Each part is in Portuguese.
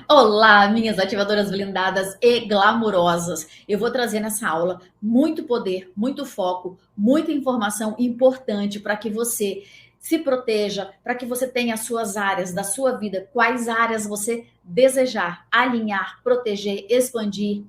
Olá, minhas ativadoras blindadas e glamurosas. Eu vou trazer nessa aula muito poder, muito foco, muita informação importante para que você se proteja, para que você tenha as suas áreas da sua vida, quais áreas você desejar alinhar, proteger, expandir,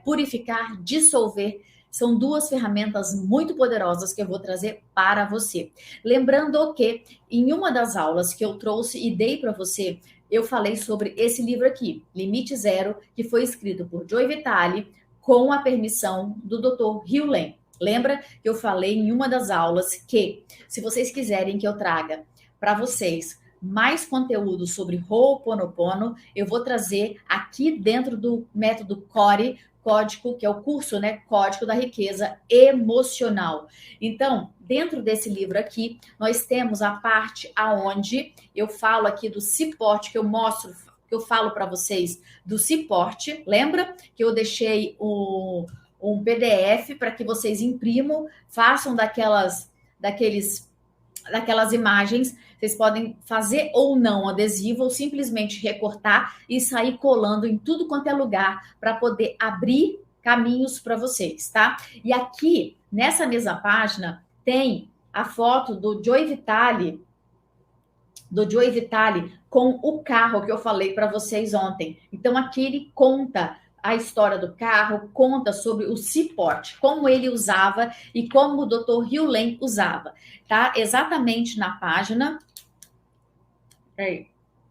purificar, dissolver. São duas ferramentas muito poderosas que eu vou trazer para você. Lembrando que em uma das aulas que eu trouxe e dei para você, eu falei sobre esse livro aqui, Limite Zero, que foi escrito por Joe Vitale com a permissão do Dr. Hugh Lane. Lembra que eu falei em uma das aulas que, se vocês quiserem que eu traga para vocês mais conteúdo sobre Ho'oponopono, eu vou trazer aqui dentro do método CORE, código, que é o curso, né? Código da Riqueza Emocional. Então, dentro desse livro aqui, nós temos a parte aonde eu falo aqui do cipote, que eu mostro, que eu falo para vocês do cipote. Lembra que eu deixei um PDF para que vocês imprimam, façam daquelas imagens. Vocês podem fazer ou não adesivo, ou simplesmente recortar e sair colando em tudo quanto é lugar para poder abrir caminhos para vocês, tá? E aqui, nessa mesma página, tem a foto do Joe Vitale com o carro que eu falei para vocês ontem. Então, aqui ele conta a história do carro, conta sobre o cipote, como ele usava e como o Dr. Hugh Lane usava, tá? Exatamente na página.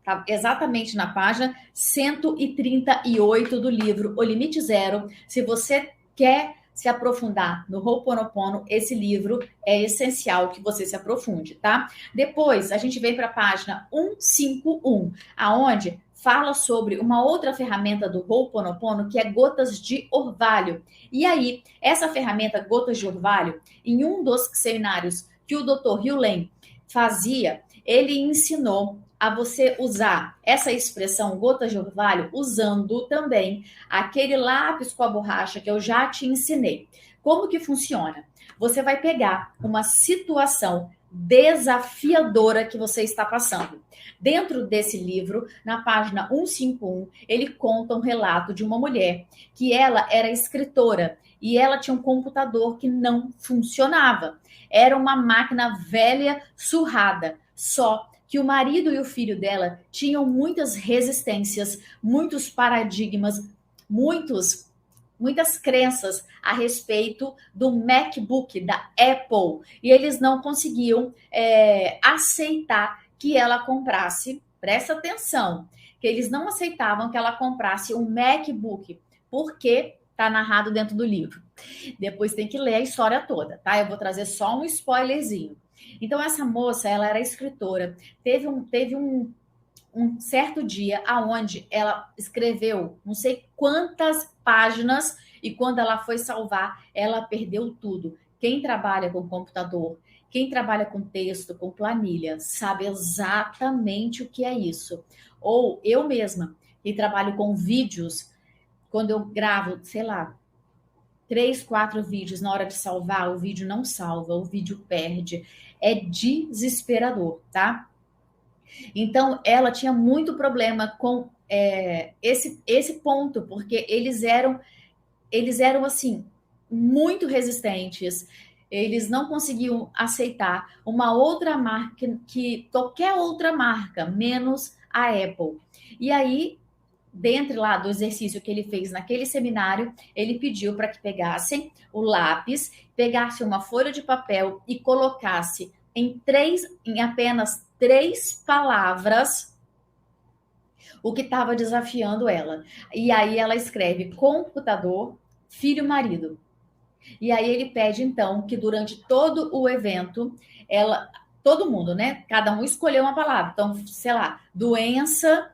Tá exatamente na página 138 do livro O Limite Zero. Se você quer se aprofundar no Ho'oponopono, esse livro é essencial que você se aprofunde, tá? Depois, a gente vem para a página 151, aonde fala sobre uma outra ferramenta do Ho'oponopono, que é gotas de orvalho. E aí, essa ferramenta gotas de orvalho, em um dos seminários que o Dr. Hugh Lane fazia, ele ensinou a você usar essa expressão gotas de orvalho usando também aquele lápis com a borracha que eu já te ensinei. Como que funciona? Você vai pegar uma situação desafiadora que você está passando. Dentro desse livro, na página 151, ele conta um relato de uma mulher que ela era escritora e ela tinha um computador que não funcionava. Era uma máquina velha, surrada. Só que o marido e o filho dela tinham muitas resistências, muitos paradigmas, muitas crenças a respeito do MacBook da Apple. E eles não conseguiam aceitar que ela comprasse, presta atenção, que eles não aceitavam que ela comprasse um MacBook, porque está narrado dentro do livro. Depois tem que ler a história toda, tá? Eu vou trazer só um spoilerzinho. Então, essa moça, ela era escritora. Teve um certo dia aonde ela escreveu não sei quantas páginas e quando ela foi salvar, ela perdeu tudo. Quem trabalha com computador, quem trabalha com texto, com planilha, sabe exatamente o que é isso. Ou eu mesma, que trabalho com vídeos, quando eu gravo, sei lá, 3, 4 vídeos, na hora de salvar, o vídeo não salva, o vídeo perde. É desesperador, tá? Então, ela tinha muito problema com esse ponto, porque eles eram assim, muito resistentes. Eles não conseguiam aceitar uma outra marca, que qualquer outra marca, menos a Apple. E aí, dentro lá do exercício que ele fez naquele seminário, ele pediu para que pegassem o lápis, pegasse uma folha de papel e colocasse em apenas 3 palavras, o que estava desafiando ela. E aí ela escreve computador, filho, marido. E aí ele pede então que durante todo o evento, todo mundo, né? Cada um escolheu uma palavra. Então, sei lá, doença,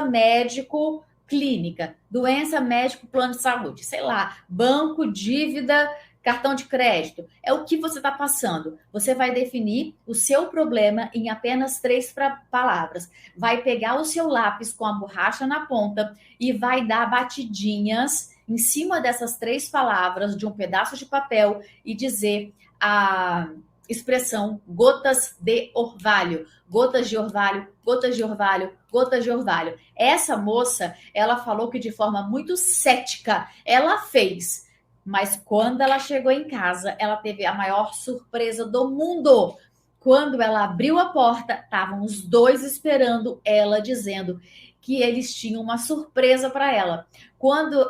médico, clínica, doença, médico, plano de saúde, sei lá, banco, dívida, cartão de crédito. É o que você está passando. Você vai definir o seu problema em apenas 3 palavras. Vai pegar o seu lápis com a borracha na ponta e vai dar batidinhas em cima dessas 3 palavras de um pedaço de papel e dizer expressão gotas de orvalho. Gotas de orvalho, gotas de orvalho, gotas de orvalho. Essa moça, ela falou que de forma muito cética ela fez. Mas quando ela chegou em casa, ela teve a maior surpresa do mundo. Quando ela abriu a porta, estavam os dois esperando ela, dizendo que eles tinham uma surpresa para ela. Quando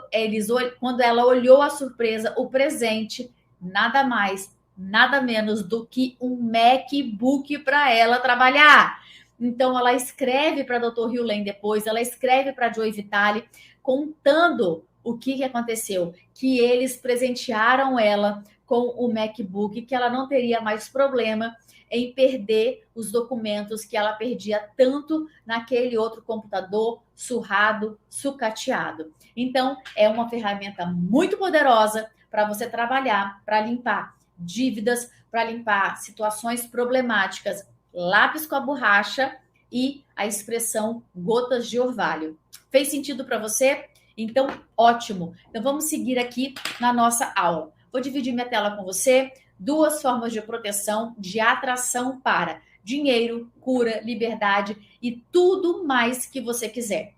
ela olhou a surpresa, o presente, nada mais, nada menos do que um MacBook para ela trabalhar. Então ela escreve para Dr. Hugh depois, ela escreve para Joy Vitale, contando o que aconteceu, que eles presentearam ela com o MacBook, que ela não teria mais problema em perder os documentos que ela perdia tanto naquele outro computador surrado, sucateado. Então, é uma ferramenta muito poderosa para você trabalhar, para limpar dívidas, para limpar situações problemáticas, lápis com a borracha e a expressão gotas de orvalho. Fez sentido para você? Então, ótimo. Então, vamos seguir aqui na nossa aula. Vou dividir minha tela com você. 2 formas de proteção, de atração para dinheiro, cura, liberdade e tudo mais que você quiser.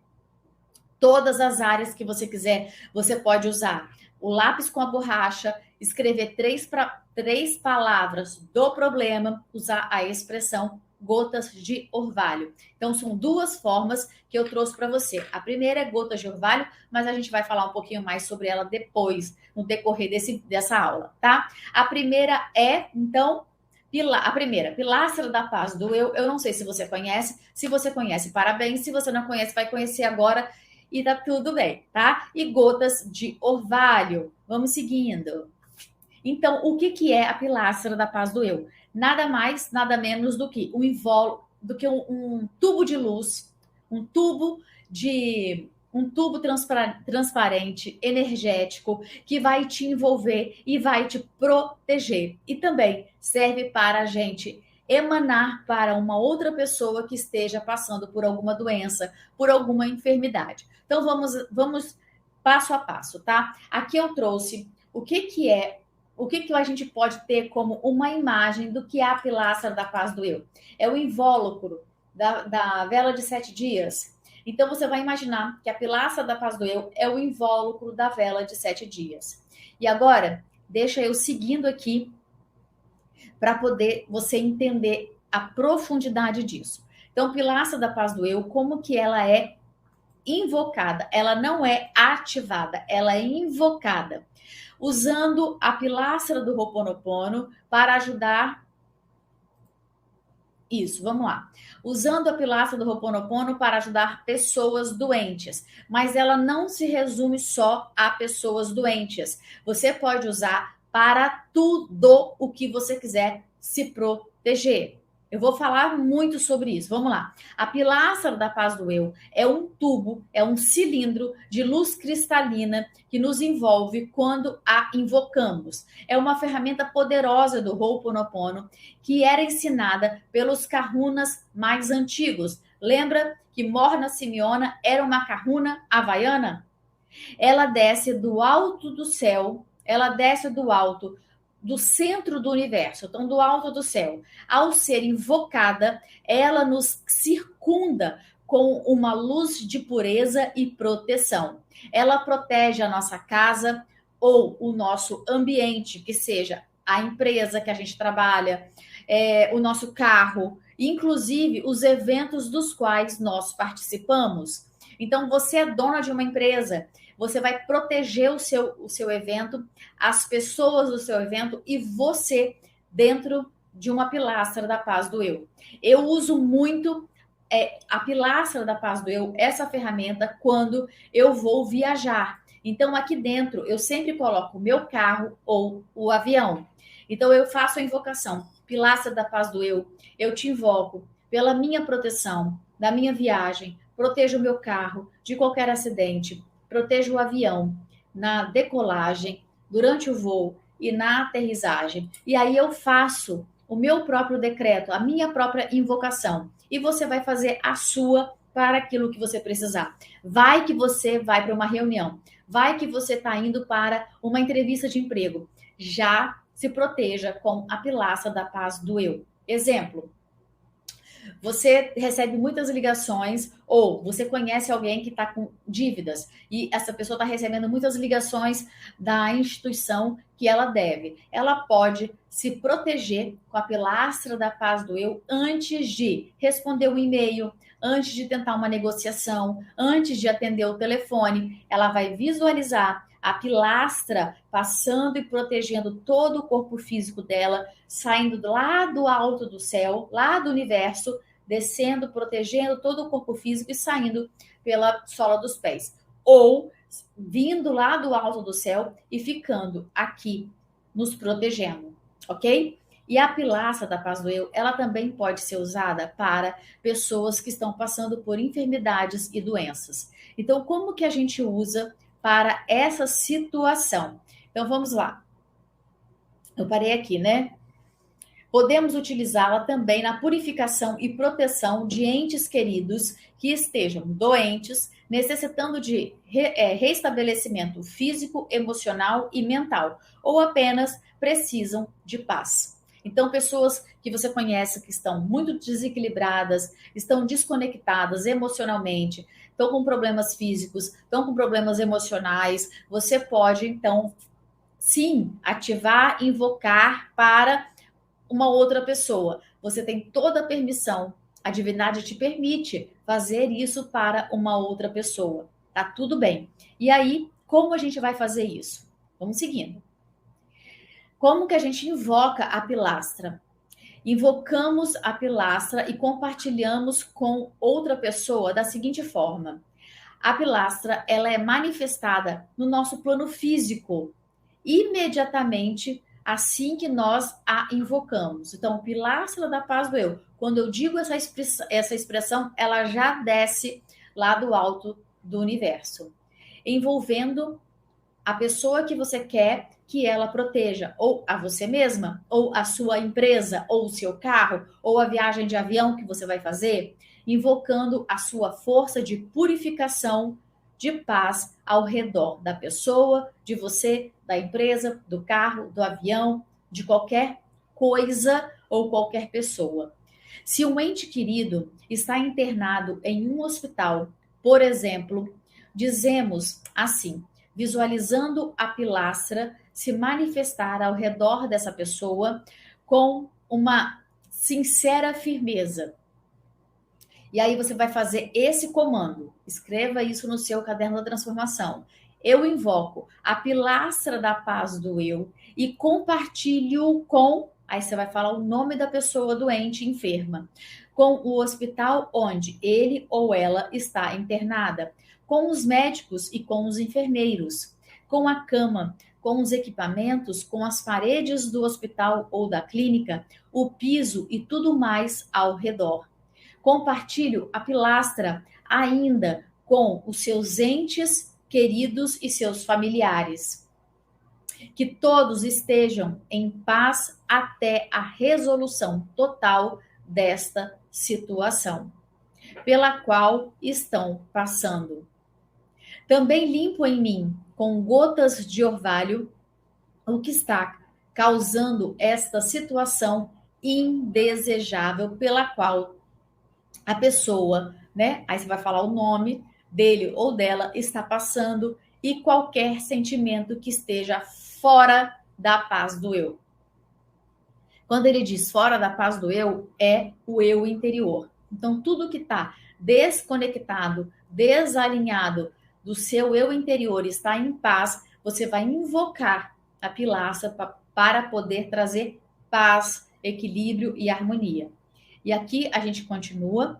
Todas as áreas que você quiser, você pode usar o lápis com a borracha, escrever 3 palavras do problema, usar a expressão gotas de orvalho. Então, são 2 formas que eu trouxe para você. A primeira é gotas de orvalho, mas a gente vai falar um pouquinho mais sobre ela depois, no decorrer dessa aula, tá? A primeira é, então, Pilastra da Paz do Eu não sei se você conhece. Se você conhece, parabéns. Se você não conhece, vai conhecer agora e tá tudo bem, tá? E gotas de orvalho. Vamos seguindo. Então, o que é a Pilastra da Paz do Eu? Nada mais, nada menos do que um tubo de luz, um tubo transparente, energético, que vai te envolver e vai te proteger. E também serve para a gente emanar para uma outra pessoa que esteja passando por alguma doença, por alguma enfermidade. Então, vamos passo a passo, tá? Aqui eu trouxe o que a gente pode ter como uma imagem do que é a Pilastra da Paz do Eu. É o invólucro da vela de 7 dias. Então, você vai imaginar que a Pilastra da Paz do Eu é o invólucro da vela de 7 dias. E agora, deixa eu seguindo aqui para poder você entender a profundidade disso. Então, Pilastra da Paz do Eu, como que ela é invocada? Ela não é ativada, ela é invocada. Usando a pilastra do Ho'oponopono para ajudar. Isso, vamos lá. Usando a pilastra do Ho'oponopono para ajudar pessoas doentes. Mas ela não se resume só a pessoas doentes. Você pode usar para tudo o que você quiser se proteger. Eu vou falar muito sobre isso. Vamos lá. A Pilastra da Paz do Eu é um tubo, é um cilindro de luz cristalina que nos envolve quando a invocamos. É uma ferramenta poderosa do Ho'oponopono que era ensinada pelos kahunas mais antigos. Lembra que Morna Simeona era uma kahuna havaiana? Ela desce do alto do céu, ela desce do centro do universo, então do alto do céu. Ao ser invocada, ela nos circunda com uma luz de pureza e proteção. Ela protege a nossa casa ou o nosso ambiente, que seja a empresa que a gente trabalha, o nosso carro, inclusive os eventos dos quais nós participamos. Então, você é dona de uma empresa, você vai proteger o seu evento, as pessoas do seu evento e você dentro de uma pilastra da Paz do Eu. Eu uso muito a Pilastra da Paz do Eu, essa ferramenta, quando eu vou viajar. Então, aqui dentro, eu sempre coloco o meu carro ou o avião. Então, eu faço a invocação. Pilastra da Paz do eu te invoco pela minha proteção, da minha viagem, proteja o meu carro de qualquer acidente, proteja o avião na decolagem, durante o voo e na aterrissagem. E aí eu faço o meu próprio decreto, a minha própria invocação. E você vai fazer a sua para aquilo que você precisar. Vai que você vai para uma reunião. Vai que você está indo para uma entrevista de emprego. Já se proteja com a pilastra da paz do eu. Exemplo, você recebe muitas ligações ou você conhece alguém que está com dívidas e essa pessoa está recebendo muitas ligações da instituição que ela deve. Ela pode se proteger com a pilastra da paz do eu antes de responder o e-mail, antes de tentar uma negociação, antes de atender o telefone. Ela vai visualizar a pilastra passando e protegendo todo o corpo físico dela, saindo lá do alto do céu, lá do universo, descendo, protegendo todo o corpo físico e saindo pela sola dos pés. Ou vindo lá do alto do céu e ficando aqui, nos protegendo, ok? E a pilastra da paz do eu, ela também pode ser usada para pessoas que estão passando por enfermidades e doenças. Então, como que a gente usa para essa situação? Então, vamos lá. Eu parei aqui, né? Podemos utilizá-la também na purificação e proteção de entes queridos que estejam doentes, necessitando de restabelecimento físico, emocional e mental, ou apenas precisam de paz. Então, pessoas que você conhece que estão muito desequilibradas, estão desconectadas emocionalmente, estão com problemas físicos, estão com problemas emocionais, você pode, então, sim, ativar, invocar para uma outra pessoa. Você tem toda a permissão. A divindade te permite fazer isso para uma outra pessoa. Tá tudo bem. E aí, como a gente vai fazer isso? Vamos seguindo. Como que a gente invoca a pilastra? Invocamos a pilastra e compartilhamos com outra pessoa da seguinte forma. A pilastra, ela é manifestada no nosso plano físico imediatamente assim que nós a invocamos. Então, pilastra da paz do eu. Quando eu digo essa expressão, ela já desce lá do alto do universo, envolvendo a pessoa que você quer que ela proteja, ou a você mesma, ou a sua empresa, ou o seu carro, ou a viagem de avião que você vai fazer, invocando a sua força de purificação, de paz ao redor da pessoa, de você, da empresa, do carro, do avião, de qualquer coisa ou qualquer pessoa. Se um ente querido está internado em um hospital, por exemplo, dizemos assim, visualizando a pilastra se manifestar ao redor dessa pessoa com uma sincera firmeza. E aí você vai fazer esse comando. Escreva isso no seu caderno da transformação. Eu invoco a pilastra da paz do eu e compartilho com... Aí você vai falar o nome da pessoa doente, enferma. Com o hospital onde ele ou ela está internada. Com os médicos e com os enfermeiros. Com a cama, com os equipamentos, com as paredes do hospital ou da clínica, o piso e tudo mais ao redor. Compartilho a pilastra ainda com os seus entes queridos e seus familiares. Que todos estejam em paz até a resolução total desta situação, pela qual estão passando. Também limpo em mim, com gotas de orvalho, o que está causando esta situação indesejável pela qual a pessoa, né? Aí você vai falar o nome dele ou dela, está passando e qualquer sentimento que esteja fora da paz do eu. Quando ele diz fora da paz do eu, é o eu interior. Então, tudo que está desconectado, desalinhado do seu eu interior, está em paz, você vai invocar a pilastra para poder trazer paz, equilíbrio e harmonia. E aqui a gente continua.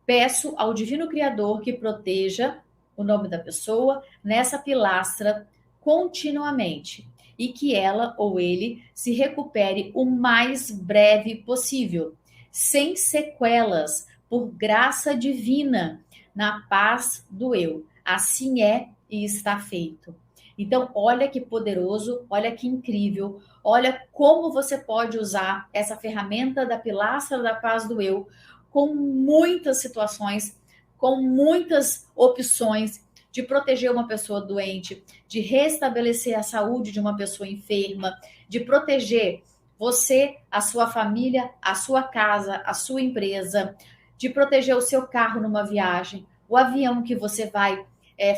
Peço ao Divino Criador que proteja o nome da pessoa nessa pilastra continuamente e que ela ou ele se recupere o mais breve possível, sem sequelas, por graça divina, na paz do eu. Assim é e está feito. Então, olha que poderoso, olha que incrível, olha como você pode usar essa ferramenta da pilastra da paz do eu com muitas situações, com muitas opções, de proteger uma pessoa doente, de restabelecer a saúde de uma pessoa enferma, de proteger você, a sua família, a sua casa, a sua empresa, de proteger o seu carro numa viagem, o avião que você vai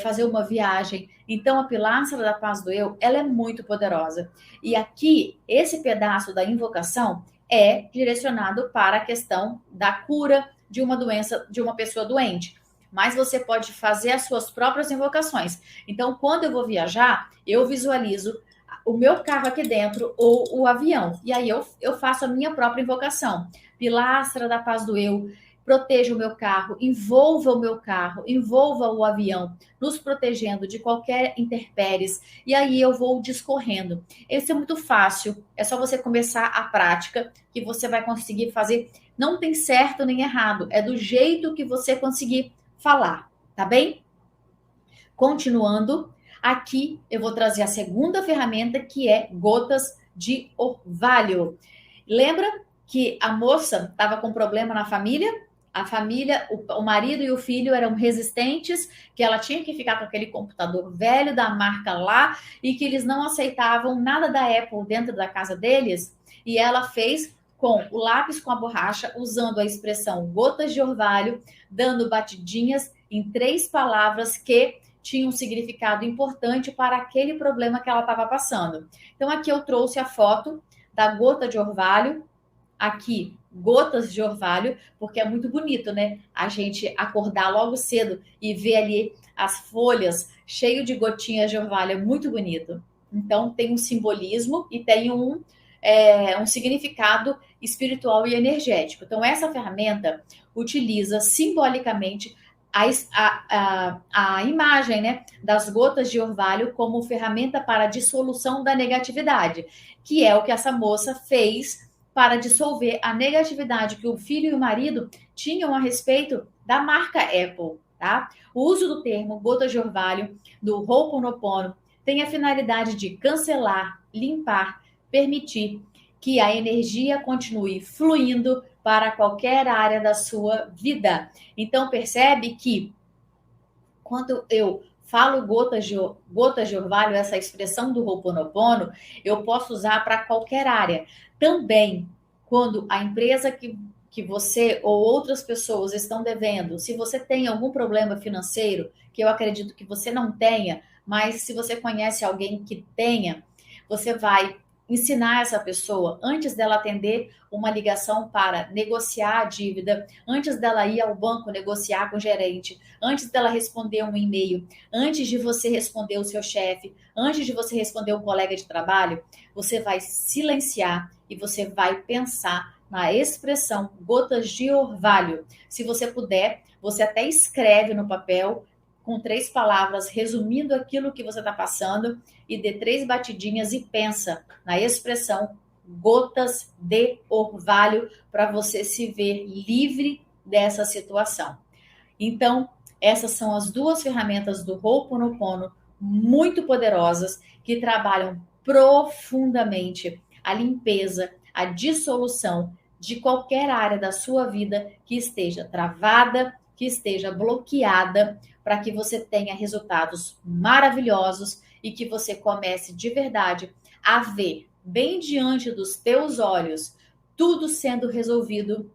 fazer uma viagem. Então, a pilastra da paz do eu, ela é muito poderosa. E aqui, esse pedaço da invocação é direcionado para a questão da cura de uma doença, de uma pessoa doente. Mas você pode fazer as suas próprias invocações. Então, quando eu vou viajar, eu visualizo o meu carro aqui dentro ou o avião. E aí eu faço a minha própria invocação. Pilastra da paz do eu, proteja o meu carro, envolva o avião, nos protegendo de qualquer intempéries. E aí eu vou discorrendo. Esse é muito fácil, é só você começar a prática que você vai conseguir fazer. Não tem certo nem errado, é do jeito que você conseguir falar, tá bem? Continuando, aqui eu vou trazer a segunda ferramenta, que é gotas de orvalho. Lembra que a moça estava com problema na família? A família, o marido e o filho eram resistentes, que ela tinha que ficar com aquele computador velho da marca lá e que eles não aceitavam nada da Apple dentro da casa deles. E ela fez com o lápis com a borracha, usando a expressão gotas de orvalho, dando batidinhas em 3 palavras que tinham um significado importante para aquele problema que ela estava passando. Então, aqui eu trouxe a foto da gota de orvalho, aqui gotas de orvalho, porque é muito bonito, né? A gente acordar logo cedo e ver ali as folhas cheio de gotinhas de orvalho, é muito bonito. Então, tem um simbolismo e tem um significado espiritual e energético. Então, essa ferramenta utiliza simbolicamente a imagem, né, das gotas de orvalho como ferramenta para a dissolução da negatividade, que é o que essa moça fez para dissolver a negatividade que o filho e o marido tinham a respeito da marca Apple, tá? O uso do termo gotas de orvalho do Ho'oponopono tem a finalidade de cancelar, limpar, permitir que a energia continue fluindo para qualquer área da sua vida. Então, percebe que quando eu falo gotas de orvalho, essa expressão do Ho'oponopono, eu posso usar para qualquer área. Também, quando a empresa que você ou outras pessoas estão devendo, se você tem algum problema financeiro, que eu acredito que você não tenha, mas se você conhece alguém que tenha, você vai ensinar essa pessoa, antes dela atender uma ligação para negociar a dívida, antes dela ir ao banco negociar com o gerente, antes dela responder um e-mail, antes de você responder o seu chefe, antes de você responder um colega de trabalho, você vai silenciar e você vai pensar na expressão gotas de orvalho. Se você puder, você até escreve no papel com 3 palavras, resumindo aquilo que você está passando, e dê 3 batidinhas e pensa na expressão gotas de orvalho para você se ver livre dessa situação. Então, essas são as 2 ferramentas do Ho'oponopono, muito poderosas, que trabalham profundamente a limpeza, a dissolução de qualquer área da sua vida que esteja travada, que esteja bloqueada, para que você tenha resultados maravilhosos e que você comece de verdade a ver bem diante dos teus olhos tudo sendo resolvido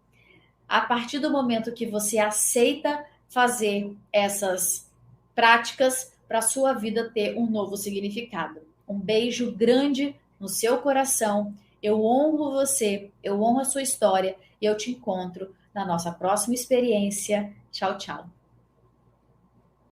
a partir do momento que você aceita fazer essas práticas para a sua vida ter um novo significado. Um beijo grande no seu coração. Eu honro você, eu honro a sua história e eu te encontro na nossa próxima experiência. Tchau, tchau.